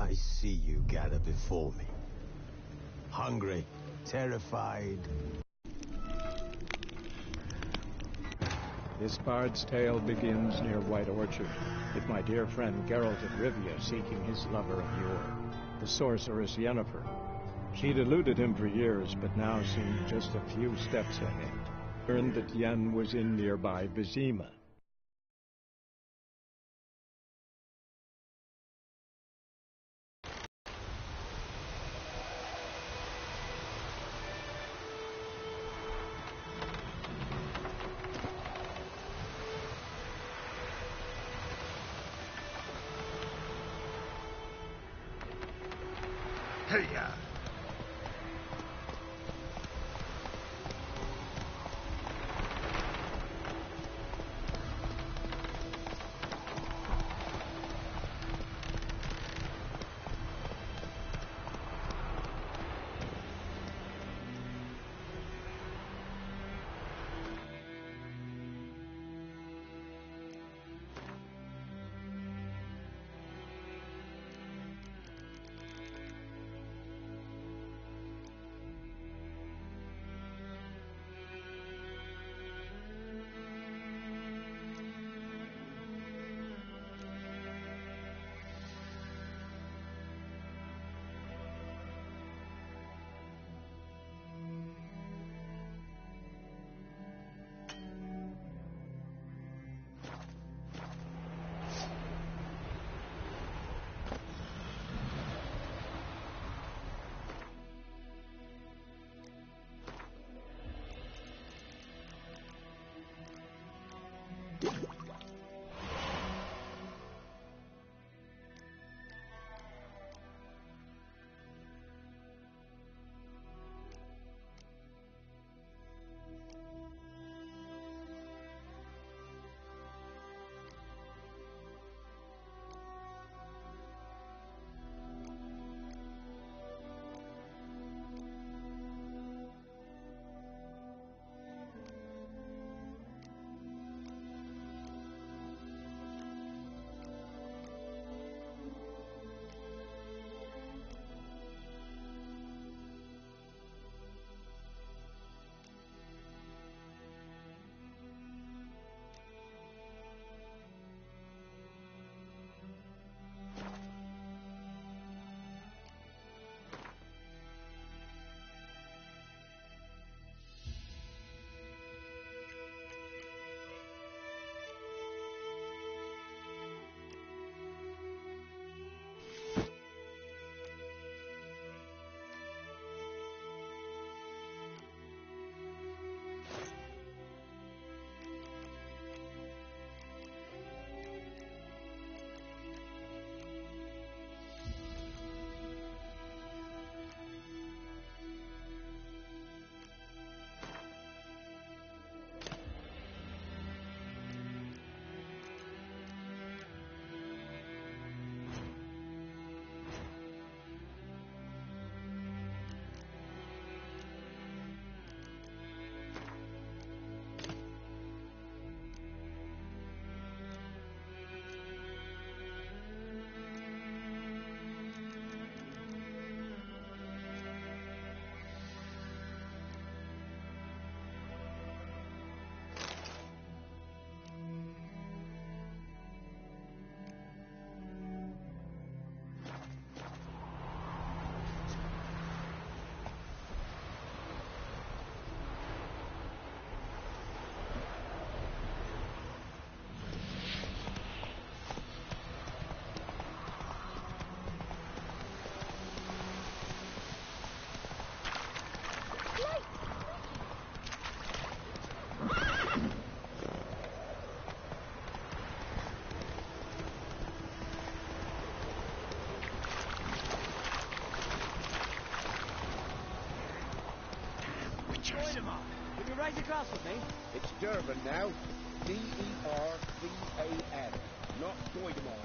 I see you gather before me. Hungry, terrified. This bard's tale begins near White Orchard, with my dear friend Geralt of Rivia seeking his lover of yore, the sorceress Yennefer. She'd eluded him for years, but now seemed just a few steps ahead. Learned that Yen was in nearby Vizima. Hey-ya! Right across with me. It's Durban now. D-E-R-B-A-N. Not Doidemar.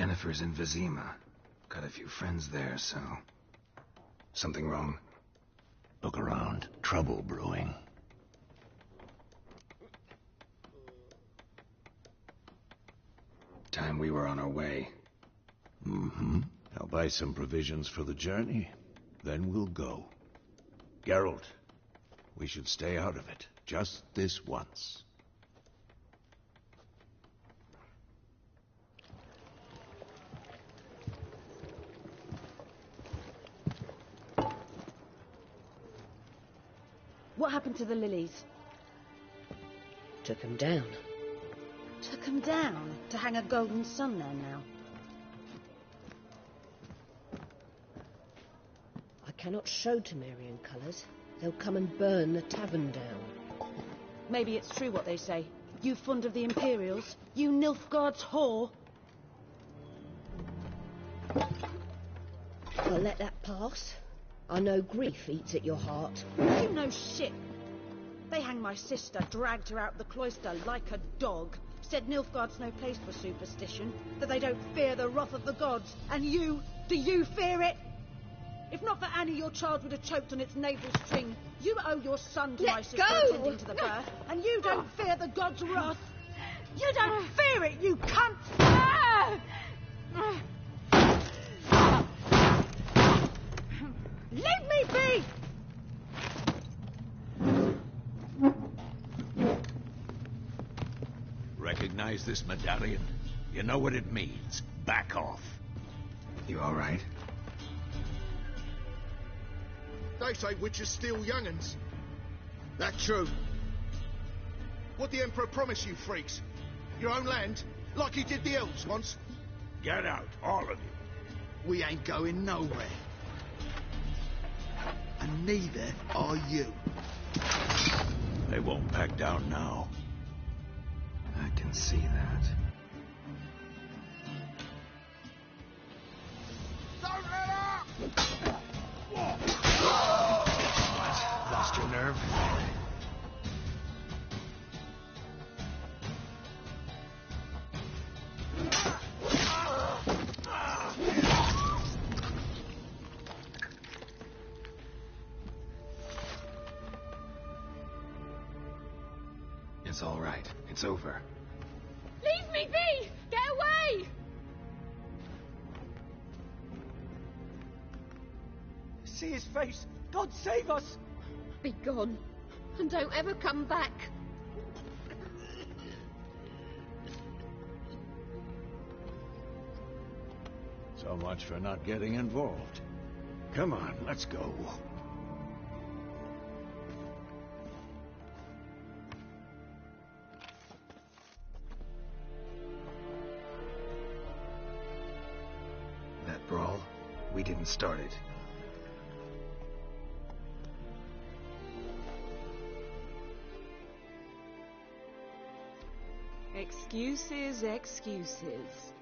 Yennefer's in Vizima. Got a few friends there, so... Something wrong? Look around. Trouble brewing. Time we were on our way. Mm-hmm. I'll buy some provisions for the journey. Then we'll go. Geralt, we should stay out of it. Just this once. What happened to the lilies? Took him down. Took them down to hang a golden sun there now. I cannot show Temerian colours. They'll come and burn the tavern down. Maybe it's true what they say. You fond of the Imperials? You Nilfgaard's whore? I'll let that pass. I know grief eats at your heart. You know shit. They hanged my sister, dragged her out the cloister like a dog. Said Nilfgaard's no place for superstition, that they don't fear the wrath of the gods. And you, do you fear it? If not for Annie, your child would have choked on its navel string. You owe your son to my sister attending to the birth, and you don't fear the gods' wrath. You don't fear it, you cunt! Leave me be! Recognize this medallion? You know what it means. Back off. You all right? They say witches steal young'uns. That true. What the Emperor promised you freaks? Your own land? Like he did the elves once? Get out, all of you. We ain't going nowhere. And neither are you. They won't back down now. I can see that. Don't let up! What? Lost your nerve? It's all right. It's over. Leave me be! Get away! See his face! God save us! Be gone, and don't ever come back. So much for not getting involved. Come on, let's go. That brawl, we didn't start it. Excuses, excuses.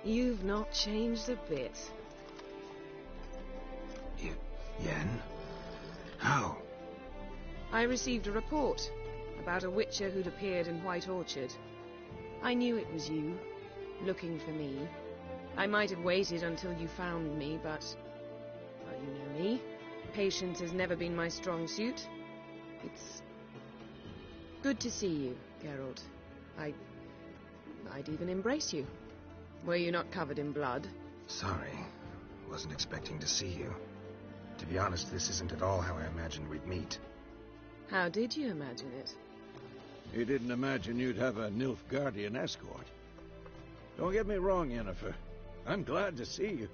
You've not changed a bit. Yen? How? I received a report about a witcher who'd appeared in White Orchard. I knew it was you, looking for me. I might have waited until you found me, but... well, you know me. Patience has never been my strong suit. It's... good to see you, Geralt. I'd even embrace you. Were you not covered in blood? Sorry. Wasn't expecting to see you. To be honest, this isn't at all how I imagined we'd meet. How did you imagine it? You didn't imagine you'd have a Nilfgaardian escort. Don't get me wrong, Yennefer. I'm glad to see you.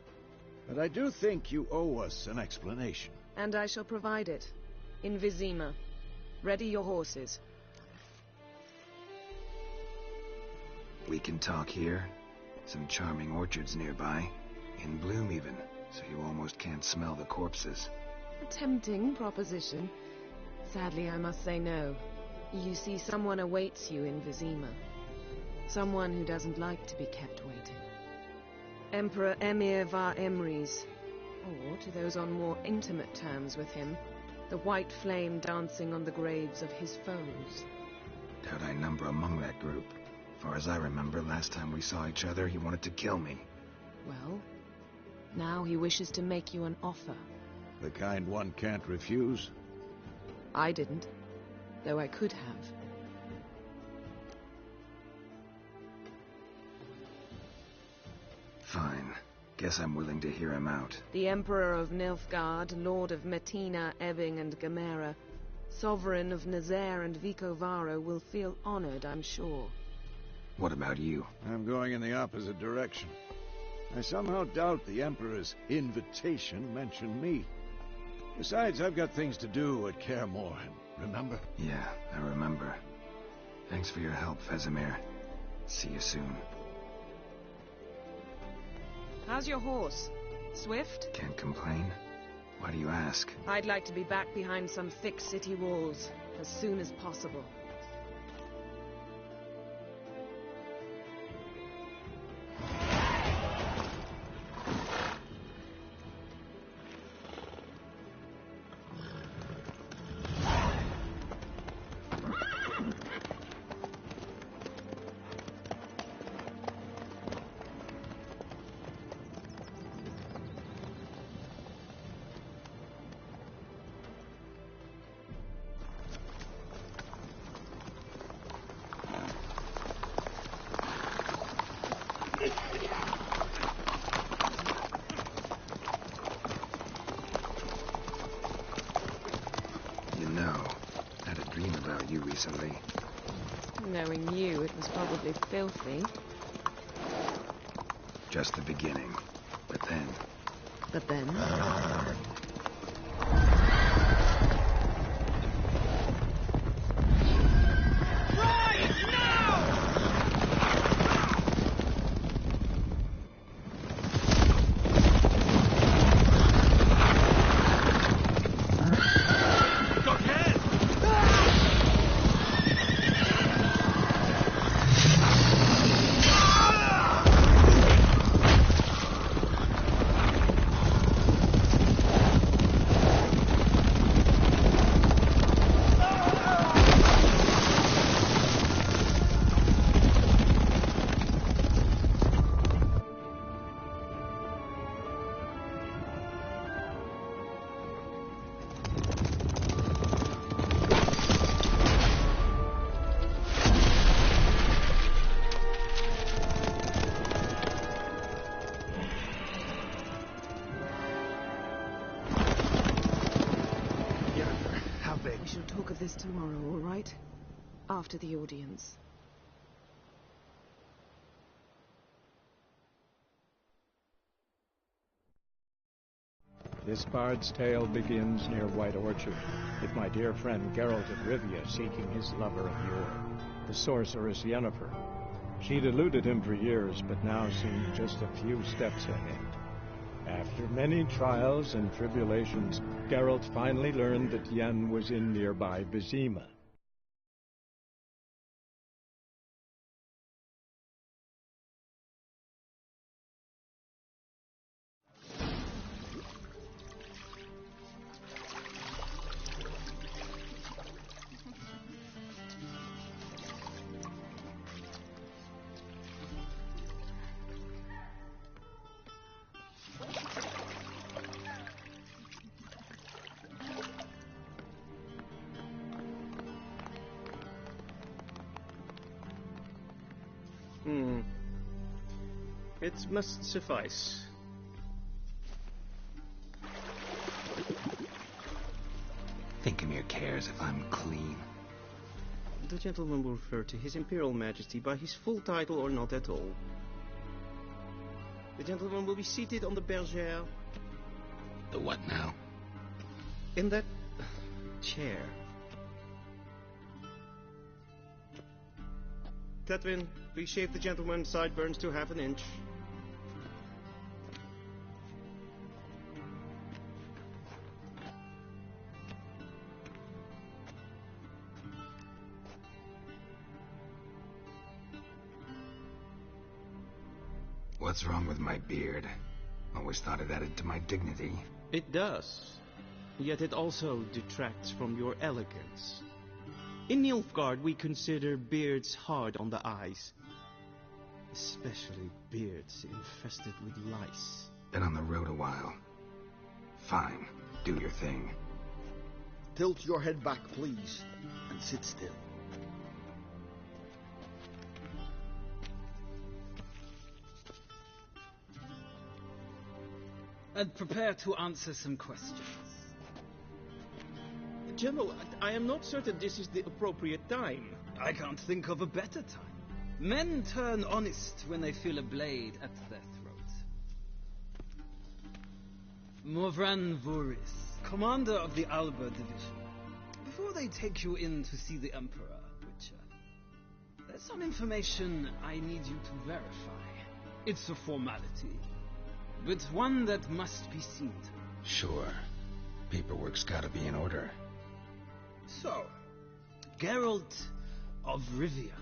But I do think you owe us an explanation. And I shall provide it. In Vizima. Ready your horses. We can talk here. Some charming orchards nearby. In bloom even, so you almost can't smell the corpses. A tempting proposition. Sadly, I must say no. You see, someone awaits you in Vizima. Someone who doesn't like to be kept waiting. Emperor Emir var Emreis. Or, to those on more intimate terms with him, the white flame dancing on the graves of his foes. Doubt I number among that group. Far as I remember, last time we saw each other, he wanted to kill me. Well, now he wishes to make you an offer. The kind one can't refuse. I didn't, though I could have. Fine. Guess I'm willing to hear him out. The Emperor of Nilfgaard, Lord of Metina, Ebbing, and Gamera, Sovereign of Nazaire and Vicovaro, will feel honored, I'm sure. What about you? I'm going in the opposite direction. I somehow doubt the Emperor's invitation mentioned me. Besides, I've got things to do at Kaer Morhen, remember? Yeah, I remember. Thanks for your help, Vesemir. See you soon. How's your horse? Swift? Can't complain. Why do you ask? I'd like to be back behind some thick city walls as soon as possible. You know, I had a dream about you recently. Knowing you, it was probably filthy. Just the beginning. But then... But then? We shall talk of this tomorrow, all right? After the audience. This bard's tale begins near White Orchard, with my dear friend Geralt of Rivia seeking his lover of yore, the sorceress Yennefer. She'd eluded him for years, but now seemed just a few steps ahead. After many trials and tribulations, Geralt finally learned that Yen was in nearby Vizima. It must suffice. Thinkamir cares if I'm clean. The gentleman will refer to His Imperial Majesty by his full title or not at all. The gentleman will be seated on the bergère. The what now? In that chair. Catwin, please shave the gentleman's sideburns to half an inch. What's wrong with my beard? Always thought it added to my dignity. It does. Yet it also detracts from your elegance. In Nilfgaard, we consider beards hard on the eyes. Especially beards infested with lice. Been on the road a while. Fine, do your thing. Tilt your head back, please, and sit still. And prepare to answer some questions. General, I am not certain this is the appropriate time. I can't think of a better time. Men turn honest when they feel a blade at their throat. Morvran Voorhis, commander of the Alba division. Before they take you in to see the Emperor, Witcher, there's some information I need you to verify. It's a formality, but one that must be seen to. Sure. Paperwork's gotta be in order. So, Geralt of Rivia.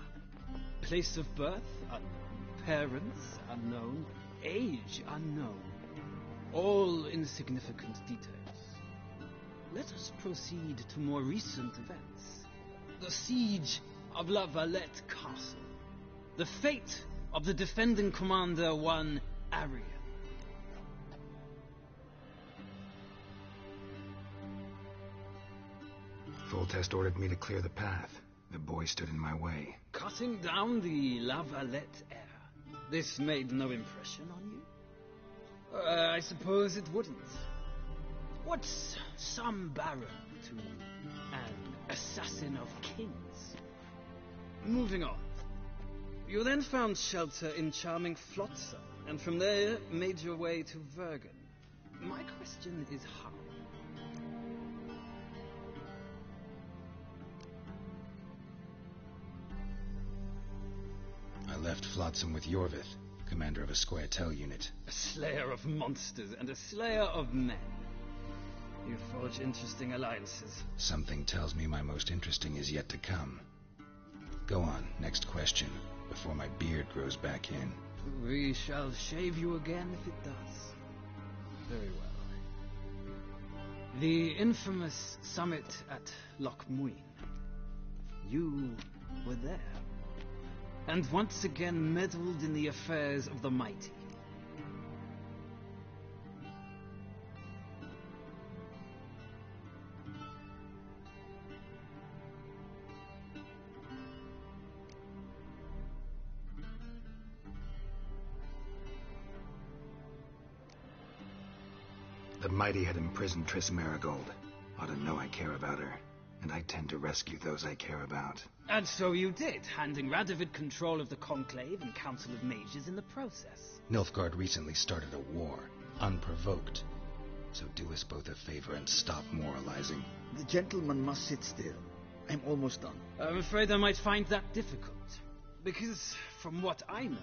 Place of birth unknown. Parents unknown. Age unknown. All insignificant details. Let us proceed to more recent events. The siege of La Valette Castle. The fate of the defending commander, one Arian. Foltest ordered me to clear the path. The boy stood in my way. Cutting down the La Valette heir. This made no impression on you? I suppose it wouldn't. What's some baron to an assassin of kings? Moving on. You then found shelter in charming Flotsam, and from there made your way to Vergen. My question is how? I left Flotsam with Yorvith, commander of a Squirtel unit. A slayer of monsters and a slayer of men. You forge interesting alliances. Something tells me my most interesting is yet to come. Go on, next question, before my beard grows back in. We shall shave you again if it does. Very well. The infamous summit at Loch Muin. You were there. And once again meddled in the affairs of the mighty. The mighty had imprisoned Triss Merigold. Ought to know I care about her, and I tend to rescue those I care about. And so you did, handing Radovid control of the Conclave and Council of Mages in the process. Nilfgaard recently started a war, unprovoked. So do us both a favor and stop moralizing. The gentleman must sit still. I'm almost done. I'm afraid I might find that difficult. Because, from what I know,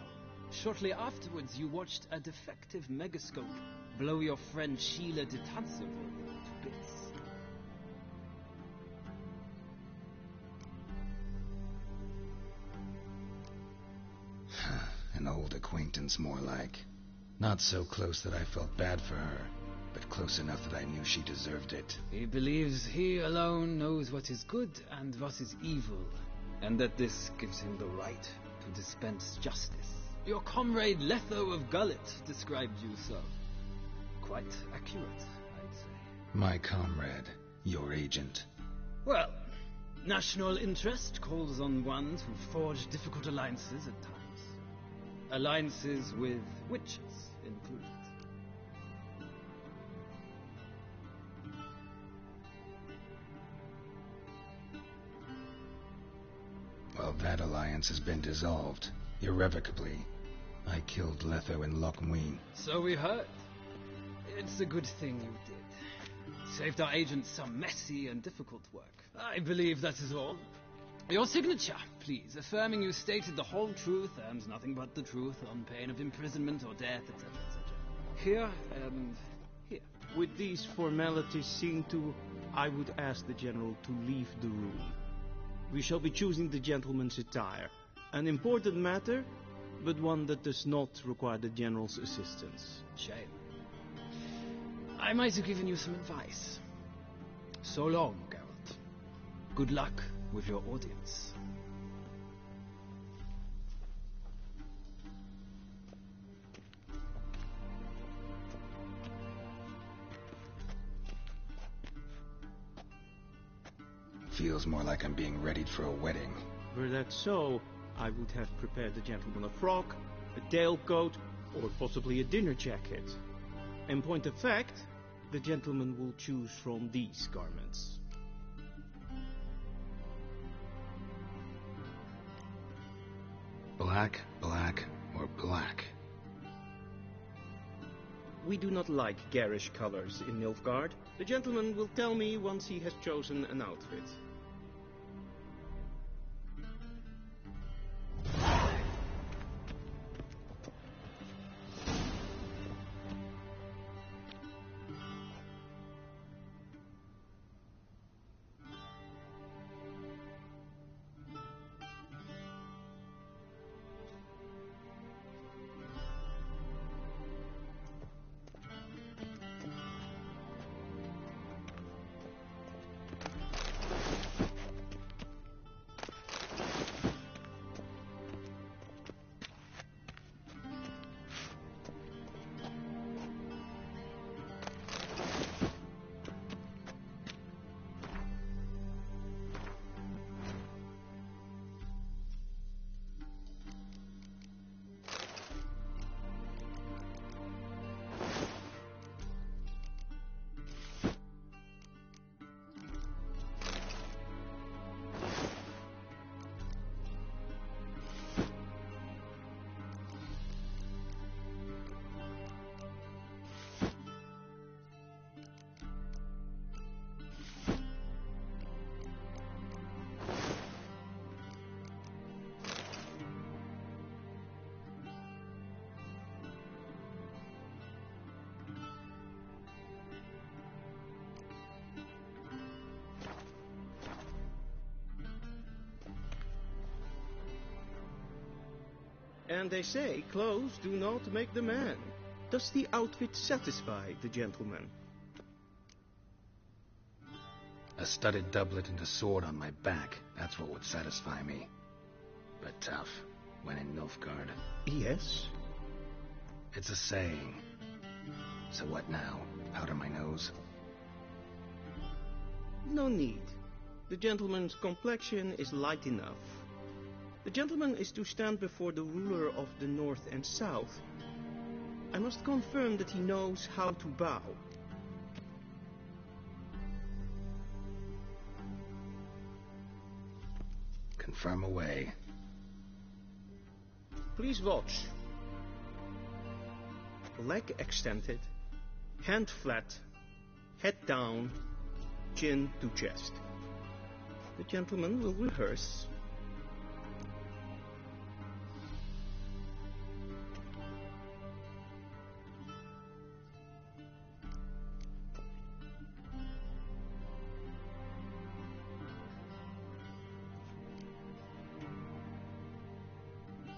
shortly afterwards you watched a defective megascope blow your friend Sheila de Tanserville to bits. An old acquaintance, more like. Not so close that I felt bad for her, but close enough that I knew she deserved it. He believes he alone knows what is good and what is evil, and that this gives him the right to dispense justice. Your comrade Letho of Gullet described you so. Quite accurate, I'd say. My comrade, your agent. Well, national interest calls on one to forge difficult alliances at times. Alliances with witches included. Well, that alliance has been dissolved, irrevocably. I killed Letho in Loch Muin. So we heard. It's a good thing you did. Saved our agents some messy and difficult work. I believe that is all. Your signature, please, affirming you stated the whole truth and nothing but the truth on pain of imprisonment or death, etc., etc. Here and here. With these formalities seen to, I would ask the General to leave the room. We shall be choosing the gentleman's attire. An important matter, but one that does not require the General's assistance. Shame. I might have given you some advice. So long, Geralt. Good luck with your audience. feels more like I'm being readied for a wedding. Were that so, I would have prepared the gentleman a frock, a tailcoat, or possibly a dinner jacket. In point of fact, the gentleman will choose from these garments. Black, black, or black? We do not like garish colors in Nilfgaard. The gentleman will tell me once he has chosen an outfit. And they say clothes do not make the man. Does the outfit satisfy the gentleman? A studded doublet and a sword on my back, that's what would satisfy me. But tough, when in Nilfgaard. Yes? It's a saying. So what now? Powder my nose? No need. The gentleman's complexion is light enough. The gentleman is to stand before the ruler of the North and South. I must confirm that he knows how to bow. Confirm away. Please watch. Leg extended, hand flat, head down, chin to chest. The gentleman will rehearse.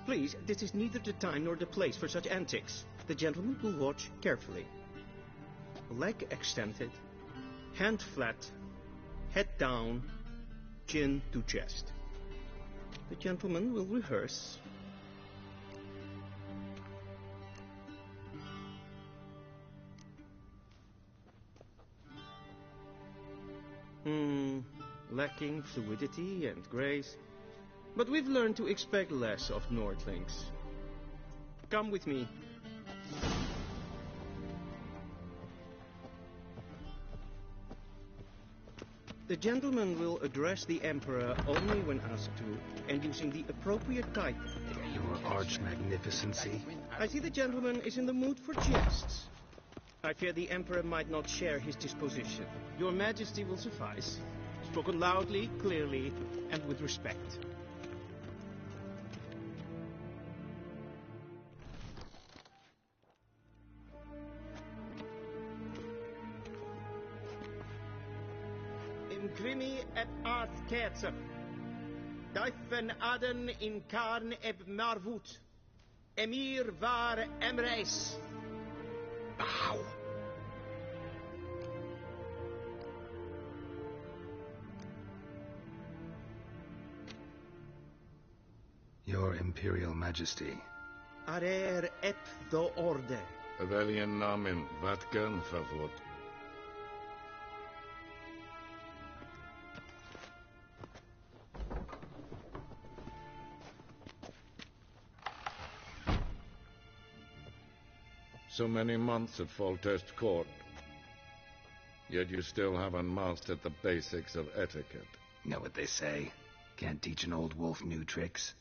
Please, this is neither the time nor the place for such antics. The gentleman will watch carefully. Leg extended, hand flat, head down, chin to chest. The gentleman will rehearse. Lacking fluidity and grace. But we've learned to expect less of Nordlings. Come with me. The gentleman will address the Emperor only when asked to, and using the appropriate title. Your arch magnificency. I see the gentleman is in the mood for jests. I fear the Emperor might not share his disposition. Your Majesty will suffice. Spoken loudly, clearly, and with respect. Grimi et art kerzer. Duifen aden in karn eb marvut. Emir var emreis. Bow. Your Imperial Majesty. Arer ep do orde. Weljen namen Vatkan favor. So many months at Foltest Court. Yet you still haven't mastered the basics of etiquette. Know what they say? Can't teach an old wolf new tricks.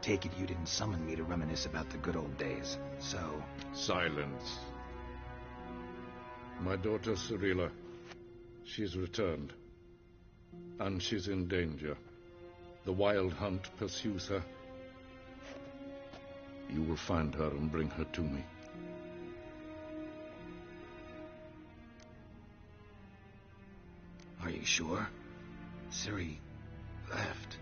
Take it you didn't summon me to reminisce about the good old days, so... Silence. My daughter Cirilla, she's returned. And she's in danger. The Wild Hunt pursues her. You will find her and bring her to me. Are you sure? Ciri left.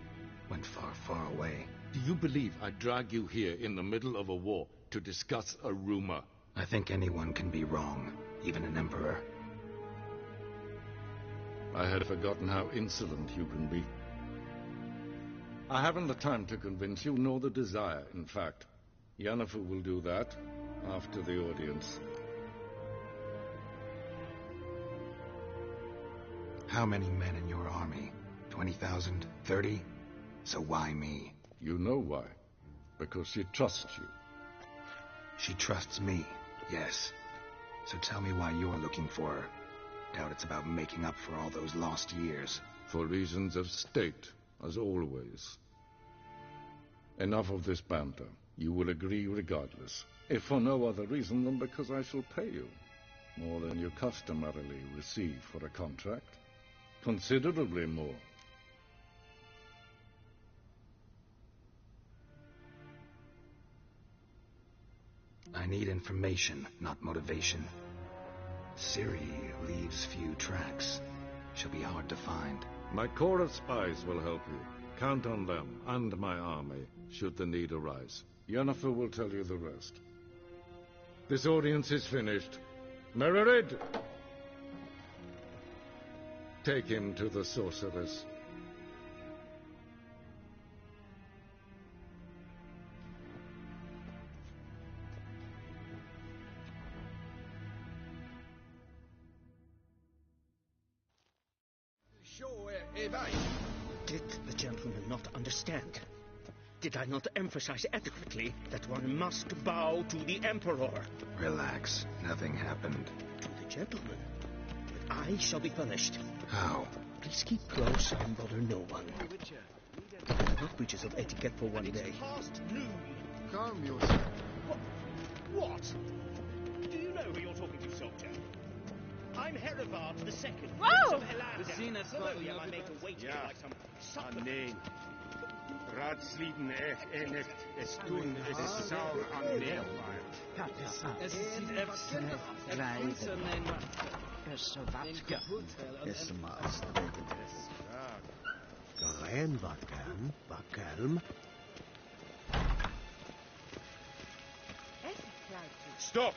Went far, far away. Do you believe I'd drag you here in the middle of a war to discuss a rumor? I think anyone can be wrong, even an emperor. I had forgotten how insolent you can be. I haven't the time to convince you, nor the desire, in fact. Yennefer will do that after the audience. How many men in your army? 20,000? 30? So why me? You know why. Because she trusts you. She trusts me, yes. So tell me why you're looking for her. Doubt it's about making up for all those lost years. For reasons of state, as always. Enough of this banter. You will agree regardless. If for no other reason than because I shall pay you. More than you customarily receive for a contract. Considerably more. I need information, not motivation. Ciri leaves few tracks. She'll be hard to find. My corps of spies will help you. Count on them, and my army, should the need arise. Yennefer will tell you the rest. This audience is finished. Mererid! Take him to the sorceress. Did the gentleman not understand? Did I not emphasize adequately that one must bow to the Emperor? Relax. Nothing happened. To the gentleman. But I shall be punished. How? Please keep close and bother no one. Not breaches of etiquette for one day. Past noon. Calm yourself. What? Do you know who you're talking to, soldier? I'm Herivard the Second. Whoa! I made to wait here like some supper. Nee. Raadsleden echt es doen es zou aan neervaart. Es ist es so vatga. Es maast Gerein Vakelm. Stop!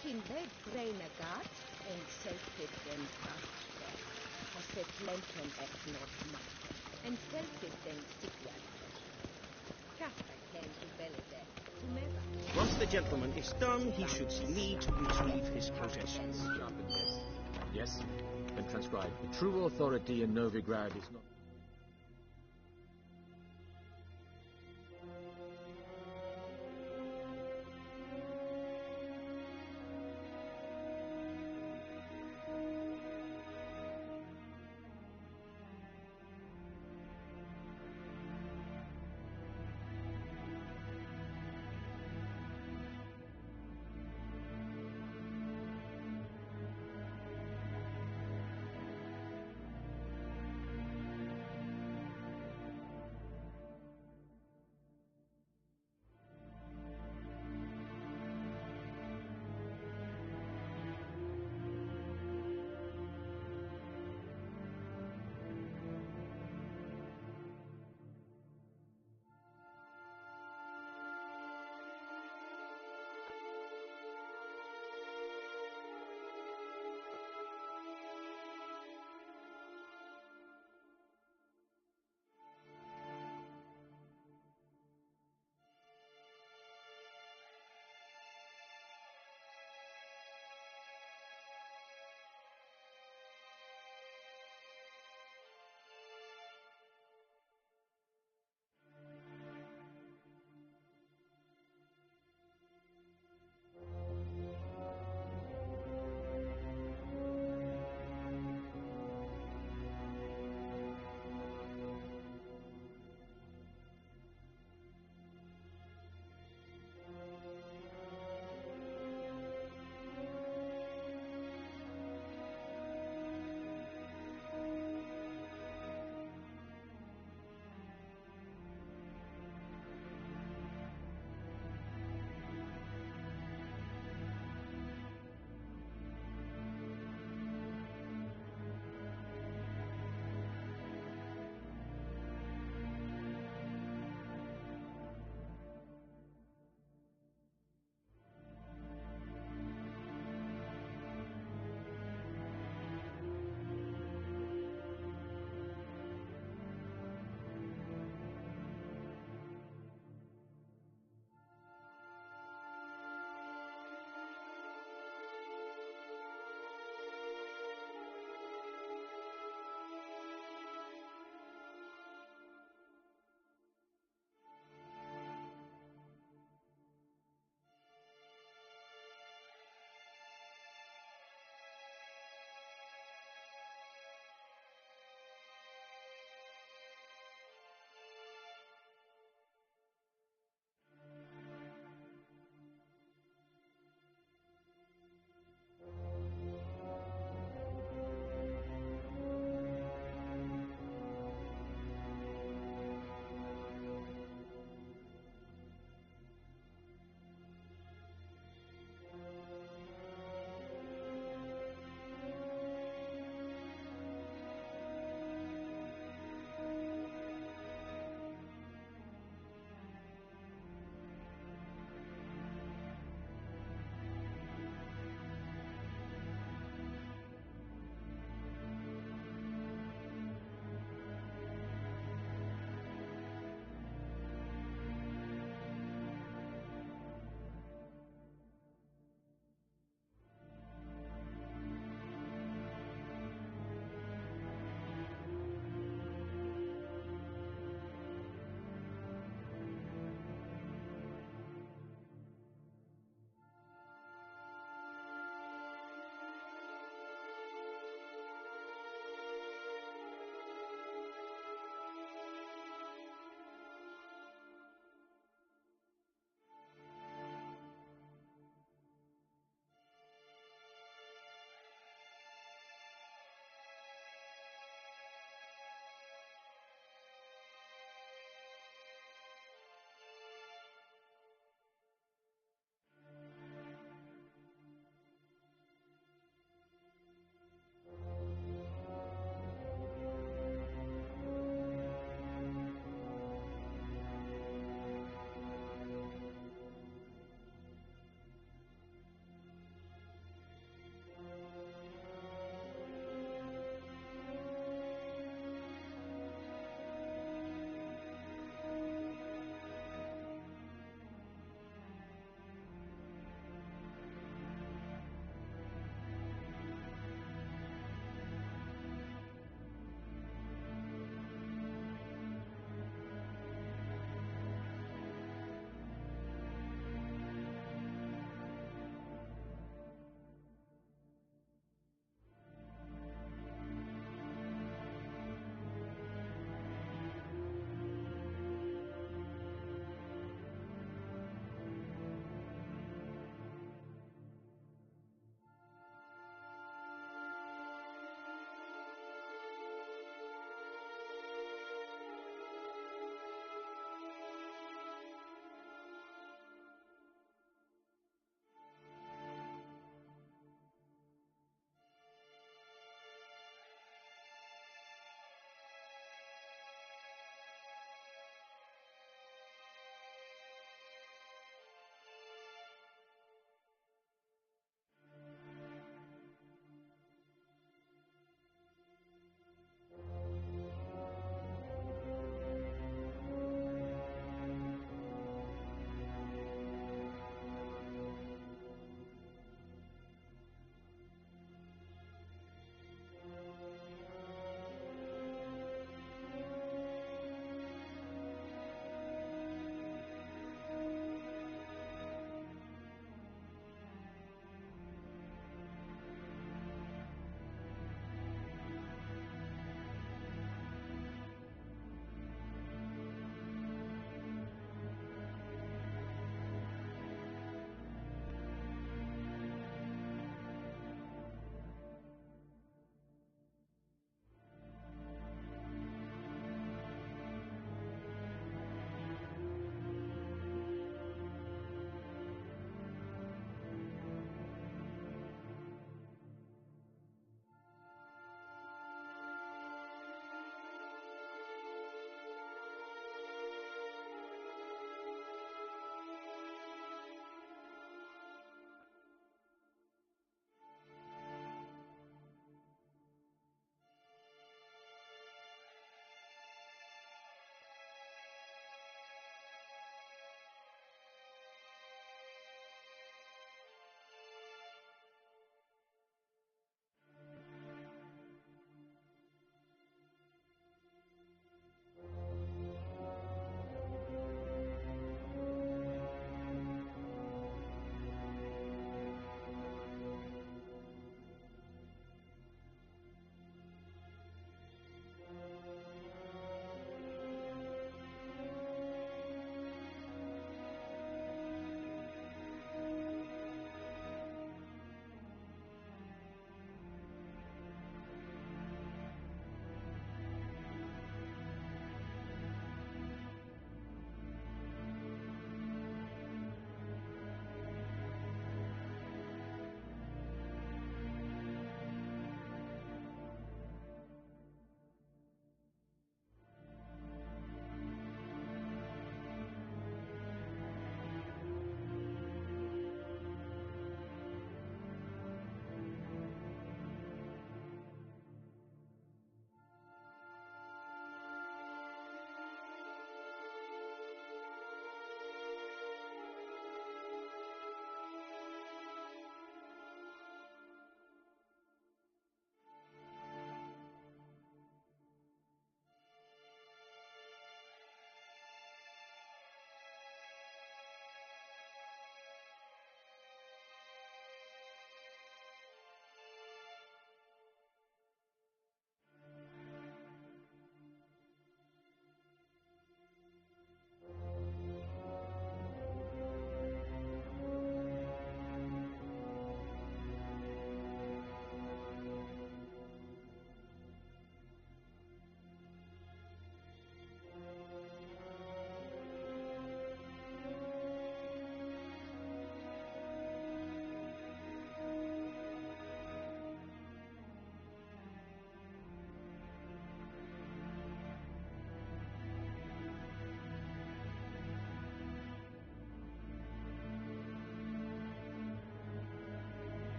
Once the gentleman is done, he should see me to retrieve his possessions. Yes, then transcribe. The true authority in Novigrad is not...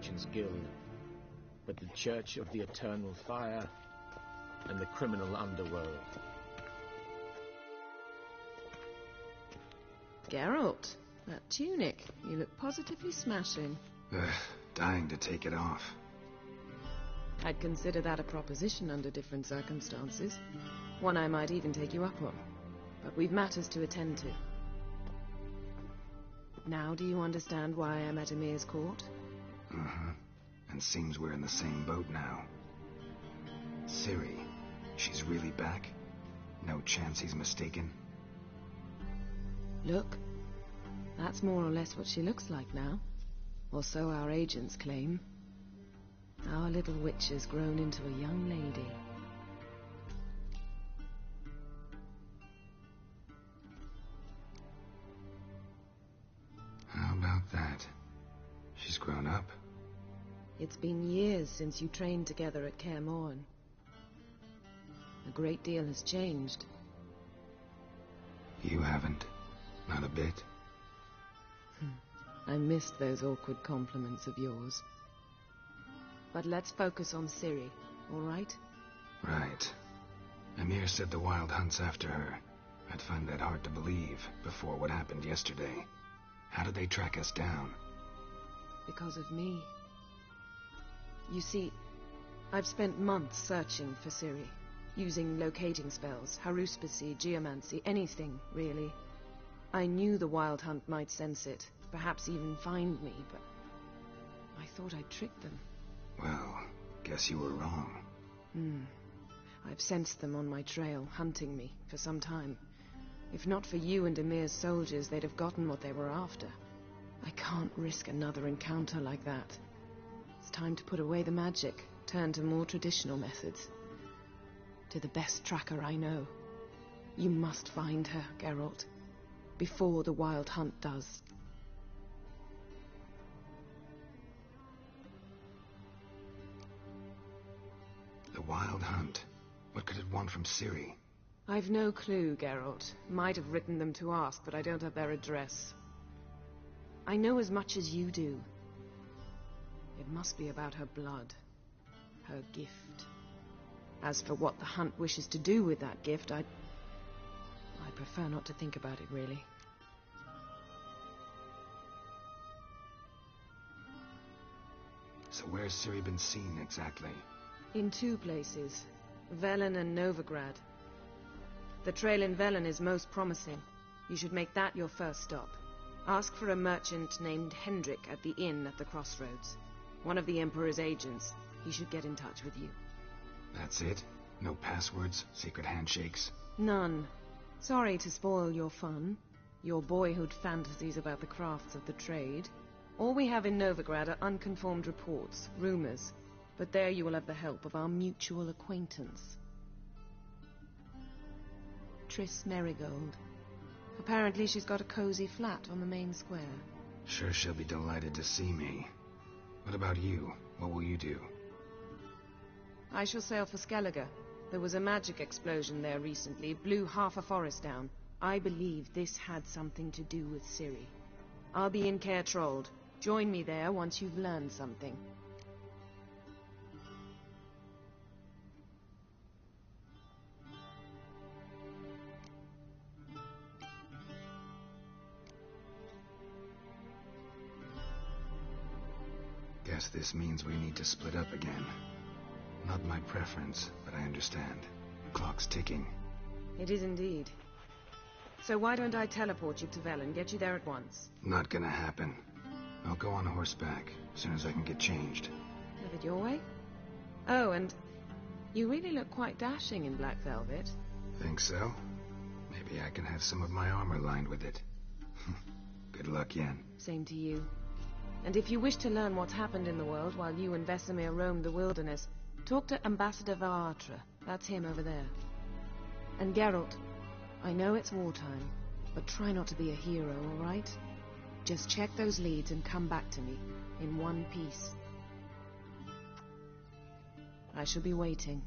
Merchants Guild, but the Church of the Eternal Fire and the criminal underworld. Geralt, that tunic. You look positively smashing. Dying to take it off. I'd consider that a proposition under different circumstances. One I might even take you up on. But we've matters to attend to. Now do you understand why I'm at Emir's court? Uh-huh. And seems we're in the same boat now. Ciri, she's really back? No chance he's mistaken? Look, that's more or less what she looks like now. Or so our agents claim. Our little witch has grown into a young lady. How about that? She's grown up? It's been years since you trained together at Kaer Morhen. A great deal has changed. You haven't. Not a bit. I missed those awkward compliments of yours. But let's focus on Ciri, all right? Right. Emir said the Wild Hunt's after her. I'd find that hard to believe before what happened yesterday. How did they track us down? Because of me. You see, I've spent months searching for Ciri, using locating spells, haruspicy, geomancy, anything, really. I knew the Wild Hunt might sense it, perhaps even find me, but I thought I'd tricked them. Well, guess you were wrong. I've sensed them on my trail, hunting me, for some time. If not for you and Emir's soldiers, they'd have gotten what they were after. I can't risk another encounter like that. It's time to put away the magic, turn to more traditional methods. To the best tracker I know. You must find her, Geralt. Before the Wild Hunt does. The Wild Hunt? What could it want from Ciri? I've no clue, Geralt. Might have written them to ask, but I don't have their address. I know as much as you do. It must be about her blood. Her gift. As for what the Hunt wishes to do with that gift, I prefer not to think about it, really. So where's Ciri been seen, exactly? In two places. Velen and Novigrad. The trail in Velen is most promising. You should make that your first stop. Ask for a merchant named Hendrik at the inn at the crossroads. One of the Emperor's agents. He should get in touch with you. That's it? No passwords? Secret handshakes? None. Sorry to spoil your fun. Your boyhood fantasies about the crafts of the trade. All we have in Novigrad are unconfirmed reports, rumors. But there you will have the help of our mutual acquaintance. Triss Merigold. Apparently she's got a cozy flat on the main square. Sure she'll be delighted to see me. What about you? What will you do? I shall sail for Skellige. There was a magic explosion there recently, blew half a forest down. I believe this had something to do with Ciri. I'll be in Caer Trolde. Join me there once you've learned something. Guess this means we need to split up again. Not my preference, but I understand. Clock's ticking. It is indeed. So why don't I teleport you to Velen, get you there at once? Not gonna happen. I'll go on horseback, as soon as I can get changed. Have it your way? Oh, and you really look quite dashing in black velvet. Think so? Maybe I can have some of my armor lined with it. Good luck, Yen. Same to you. And if you wish to learn what's happened in the world while you and Vesemir roamed the wilderness, talk to Ambassador Varatra. That's him over there. And Geralt, I know it's wartime, but try not to be a hero, all right? Just check those leads and come back to me, in one piece. I shall be waiting.